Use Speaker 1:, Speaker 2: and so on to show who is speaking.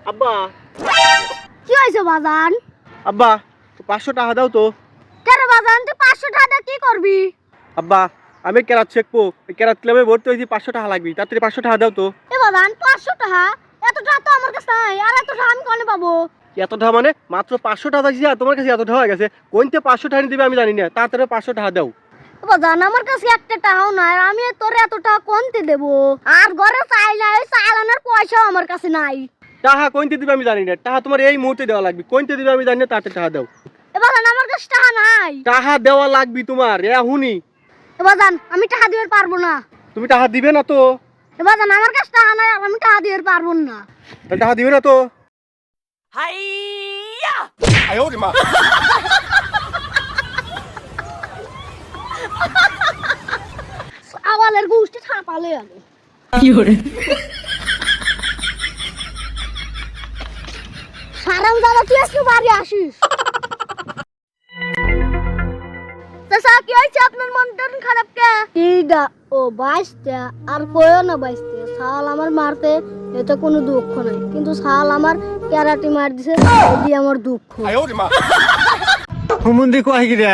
Speaker 1: আব্বা
Speaker 2: কি হয়েছে বাজান?
Speaker 1: আব্বা 500 টাকা দাও তো।
Speaker 2: কেন বাজান, তুই 500 টাকা দিয়ে কি করবি?
Speaker 1: আব্বা আমি কেরাত শেখবো, কেরাত ক্লাবে ভর্তি হয়েছি, 500 টাকা লাগবে, তাড়াতাড়ি 500 টাকা দাও তো।
Speaker 2: এ বাজান 500 টাকা? এত টাকা তো আমার কাছে নাই, আর এত টাকা আমি কোনে পাবো?
Speaker 1: এত টাকা মানে মাত্র 500 টাকা দিয়েছি আর তোমার কাছে এত টাকা হয়ে গেছে। কোনতে 500 টাকা দিবে আমি জানি না, তাড়াতাড়ি 500 টাকা দাও।
Speaker 2: এ বাজান আমার কাছে একটা টাকাও নাই, আর আমি তোর এত টাকা কোনতে দেব? আর ঘরে চাইলে ওই চালানোর পয়সাও আমার কাছে নাই।
Speaker 1: টাকা কোনতে দিবে আমি জানি না, টাকা তোমার এই মুহূর্তে দেওয়া লাগবে। কোনতে দিবে আমি জানি না, তাড়াতাড়ি টাকা দাও।
Speaker 2: এ বাজান আমার কাছে টাকা নাই।
Speaker 1: টাকা দেওয়া লাগবে তোমার এখনই।
Speaker 2: এ বাজান আমি টাকা দিতে পারবো না।
Speaker 1: তুমি টাকা দিবে না তো?
Speaker 2: এ বাজান আমার কাছে টাকা নাই, আর আমি টাকা দিতে পারবো না।
Speaker 1: টাকা দিবে না তো?
Speaker 2: আওয়ালের গোষ্ঠী ছাপালে আমি। সারাম দাদা তুই আজকে বাড়ি আসিস? চাচা কি হয়েছে, আপনার মনটা খারাপ কে? কিডা? ও বাইসটা, আর কইও না বাইসতে। শাল আমার মারতে এতে কোনো দুঃখ নাই, কিন্তু শাল আমার ক্যারাটি মার দিছে, এদি আমার দুঃখ।
Speaker 1: হুমুন্দি কয় কি রে?